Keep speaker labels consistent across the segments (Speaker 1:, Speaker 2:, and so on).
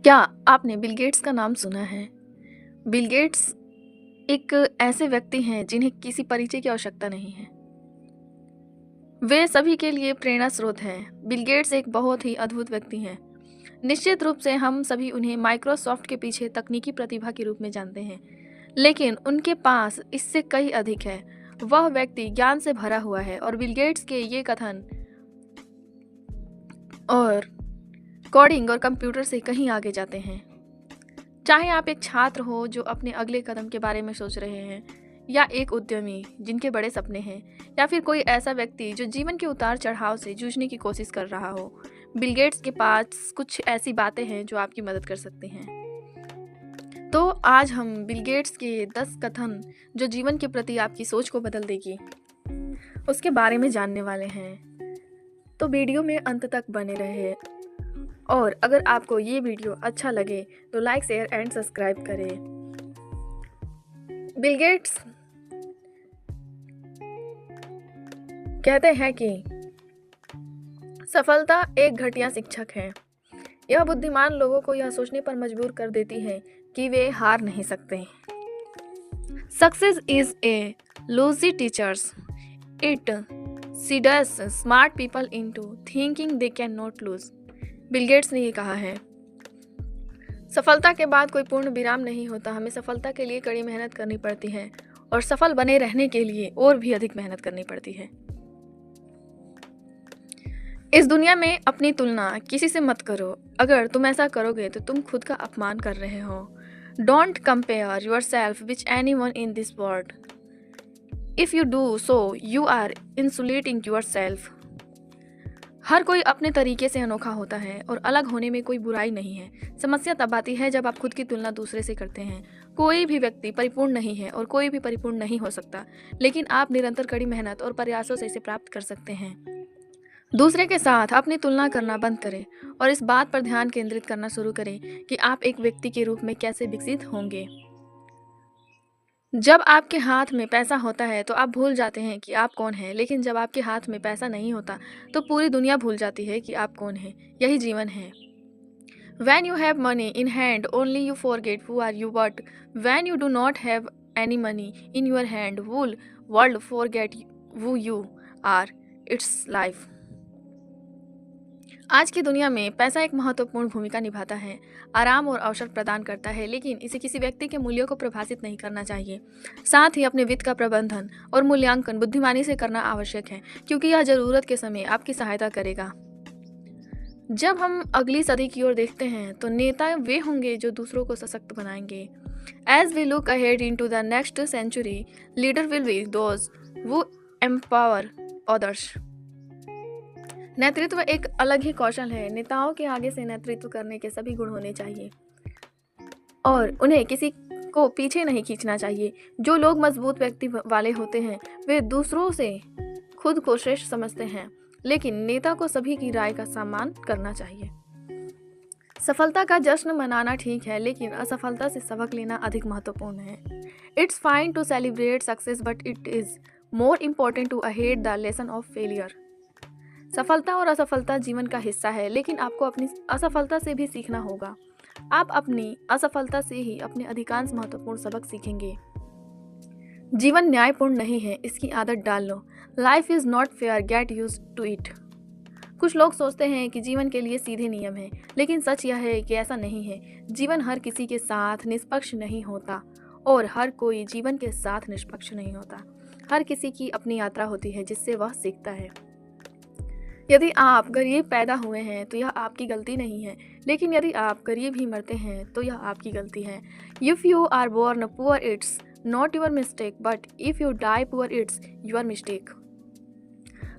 Speaker 1: क्या आपने Bill Gates का नाम सुना है? बिल गेट्स एक ऐसे व्यक्ति हैं जिन्हें किसी परिचय की आवश्यकता नहीं है। वे सभी के लिए प्रेरणा स्रोत हैं। बिल गेट्स एक बहुत ही अद्भुत व्यक्ति हैं। निश्चित रूप से हम सभी उन्हें माइक्रोसॉफ्ट के पीछे तकनीकी प्रतिभा के रूप में जानते हैं, लेकिन उनके पास इससे कई अधिक है। वह व्यक्ति ज्ञान से भरा हुआ है और बिल गेट्स के ये कथन और कोडिंग और कंप्यूटर से कहीं आगे जाते हैं। चाहे आप एक छात्र हो जो अपने अगले कदम के बारे में सोच रहे हैं, या एक उद्यमी जिनके बड़े सपने हैं, या फिर कोई ऐसा व्यक्ति जो जीवन के उतार चढ़ाव से जूझने की कोशिश कर रहा हो, बिल गेट्स के पास कुछ ऐसी बातें हैं जो आपकी मदद कर सकती हैं। तो आज हम बिल गेट्स के 10 कथन जो जीवन के प्रति आपकी सोच को बदल देगी, उसके बारे में जानने वाले हैं। तो वीडियो में अंत तक बने रहे, और अगर आपको ये वीडियो अच्छा लगे तो लाइक, शेयर एंड सब्सक्राइब करें। बिल गेट्स कहते हैं कि सफलता एक घटिया शिक्षक है। यह बुद्धिमान लोगों को यह सोचने पर मजबूर कर देती है कि वे हार नहीं सकते। Success is a lousy teachers, it seduces smart people into thinking they can not lose. Bill Gates ने ये कहा है, सफलता के बाद कोई पूर्ण विराम नहीं होता। हमें सफलता के लिए कड़ी मेहनत करनी पड़ती है, और सफल बने रहने के लिए और भी अधिक मेहनत करनी पड़ती है। इस दुनिया में अपनी तुलना किसी से मत करो। अगर तुम ऐसा करोगे तो तुम खुद का अपमान कर रहे हो। Don't compare yourself with anyone in this world. If you do so you are insulting yourself. हर कोई अपने तरीके से अनोखा होता है, और अलग होने में कोई बुराई नहीं है। समस्या तब आती है जब आप खुद की तुलना दूसरे से करते हैं। कोई भी व्यक्ति परिपूर्ण नहीं है और कोई भी परिपूर्ण नहीं हो सकता, लेकिन आप निरंतर कड़ी मेहनत और प्रयासों से इसे प्राप्त कर सकते हैं। दूसरे के साथ अपनी तुलना करना बंद करें और इस बात पर ध्यान केंद्रित करना शुरू करें कि आप एक व्यक्ति के रूप में कैसे विकसित होंगे। जब आपके हाथ में पैसा होता है तो आप भूल जाते हैं कि आप कौन हैं, लेकिन जब आपके हाथ में पैसा नहीं होता तो पूरी दुनिया भूल जाती है कि आप कौन हैं। यही जीवन है। When you have money in hand, only you forget who are you, but when you do not have any money in your hand, whole world forget who you are. It's life. आज की दुनिया में पैसा एक महत्वपूर्ण भूमिका निभाता है, आराम और अवसर प्रदान करता है, लेकिन इसे किसी व्यक्ति के मूल्यों को प्रभावित नहीं करना चाहिए। साथ ही अपने वित्त का प्रबंधन और मूल्यांकन बुद्धिमानी से करना आवश्यक है, क्योंकि यह जरूरत के समय आपकी सहायता करेगा। जब हम अगली सदी की ओर देखते हैं तो नेता वे होंगे जो दूसरों को सशक्त बनाएंगे। As we look ahead into the next century, leader will be those who empower others. नेतृत्व एक अलग ही कौशल है। नेताओं के आगे से नेतृत्व करने के सभी गुण होने चाहिए, और उन्हें किसी को पीछे नहीं खींचना चाहिए। जो लोग मजबूत व्यक्ति वाले होते हैं वे दूसरों से खुद को श्रेष्ठ समझते हैं, लेकिन नेता को सभी की राय का सम्मान करना चाहिए। सफलता का जश्न मनाना ठीक है, लेकिन असफलता से सबक लेना अधिक महत्वपूर्ण है। It's fine to celebrate success, but it is more important to ahead the lesson of failure. सफलता और असफलता जीवन का हिस्सा है, लेकिन आपको अपनी असफलता से भी सीखना होगा। आप अपनी असफलता से ही अपने अधिकांश महत्वपूर्ण सबक सीखेंगे। जीवन न्यायपूर्ण नहीं है, इसकी आदत डाल लो। Life is not fair, get used to it. कुछ लोग सोचते हैं कि जीवन के लिए सीधे नियम है, लेकिन सच यह है कि ऐसा नहीं है। जीवन हर किसी के साथ निष्पक्ष नहीं होता, और हर कोई जीवन के साथ निष्पक्ष नहीं होता। हर किसी की अपनी यात्रा होती है जिससे वह सीखता है। यदि आप गरीब पैदा हुए हैं तो यह आपकी गलती नहीं है, लेकिन यदि आप गरीब ही मरते हैं तो यह आपकी गलती है। If you are born poor it's not your mistake, but if you die poor it's your mistake.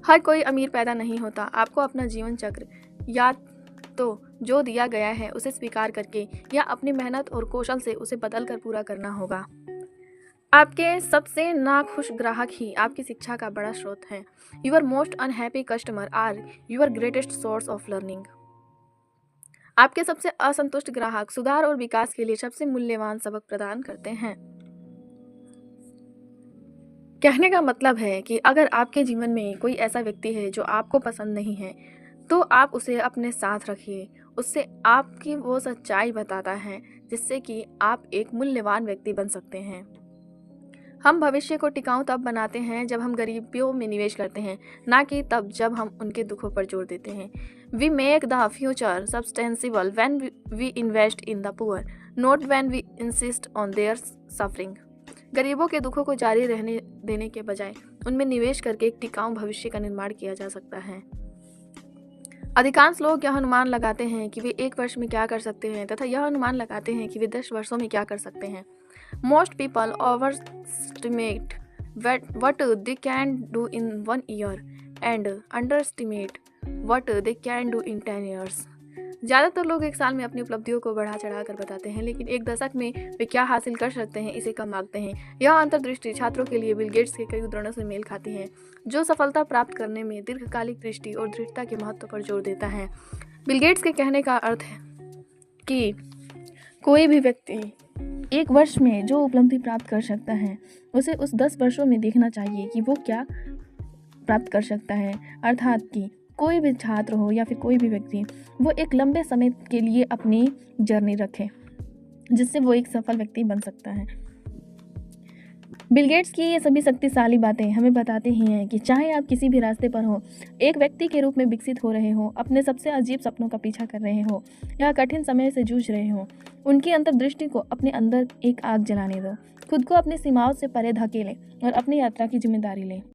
Speaker 1: हर कोई अमीर पैदा नहीं होता। आपको अपना जीवन चक्र या तो जो दिया गया है उसे स्वीकार करके, या अपनी मेहनत और कौशल से उसे बदल कर पूरा करना होगा। आपके सबसे नाखुश ग्राहक ही आपकी शिक्षा का बड़ा स्रोत है। Your most unhappy customer are your greatest source of learning. आपके सबसे असंतुष्ट ग्राहक सुधार और विकास के लिए सबसे मूल्यवान सबक प्रदान करते हैं। कहने का मतलब है कि अगर आपके जीवन में कोई ऐसा व्यक्ति है जो आपको पसंद नहीं है, तो आप उसे अपने साथ रखिए उससे आपकी वो सच्चाई बताता है जिससे कि आप एक मूल्यवान व्यक्ति बन सकते हैं। हम भविष्य को टिकाऊ तब बनाते हैं जब हम गरीबियों में निवेश करते हैं, ना कि तब जब हम उनके दुखों पर जोर देते हैं। We make the future sustainable when we invest in the poor, not when we insist on their suffering. गरीबों के दुखों को जारी रहने देने के बजाय उनमें निवेश करके एक टिकाऊ भविष्य का निर्माण किया जा सकता है। अधिकांश लोग यह अनुमान लगाते हैं कि वे 1 वर्ष में क्या कर सकते हैं तथा यह अनुमान लगाते हैं कि वे 10 वर्षों में क्या कर सकते हैं। Most people overestimate what they can do in 1 year and underestimate what they can do in 10 years. ज़्यादातर लोग 1 साल में अपनी उपलब्धियों को बढ़ा चढ़ा कर बताते हैं, लेकिन 1 दशक में वे क्या हासिल कर सकते हैं इसे कम आंकते हैं। यह अंतर्दृष्टि छात्रों के लिए बिल गेट्स के कई उदाहरणों से मेल खाती है, जो सफलता प्राप्त करने में दीर्घकालिक दृष्टि और दृढ़ता के महत्व पर जोर देता है। बिल गेट्स के कहने का अर्थ है कि कोई भी व्यक्ति 1 वर्ष में जो उपलब्धि प्राप्त कर सकता है उसे उस 10 वर्षों में देखना चाहिए कि वो क्या प्राप्त कर सकता है। अर्थात कि कोई भी छात्र हो या फिर कोई भी व्यक्ति वो एक लंबे समय के लिए अपनी जर्नी रखे जिससे वो एक सफल व्यक्ति बन सकता है। बिल गेट्स की ये सभी शक्तिशाली बातें हमें बताते ही हैं कि चाहे आप किसी भी रास्ते पर हो, एक व्यक्ति के रूप में विकसित हो रहे हो, अपने सबसे अजीब सपनों का पीछा कर रहे हो या कठिन समय से जूझ रहे हो, उनकी अंतर्दृष्टि को अपने अंदर एक आग जलाने दो। खुद को अपनी सीमाओं से परे धकेलें और अपनी यात्रा की जिम्मेदारी लें।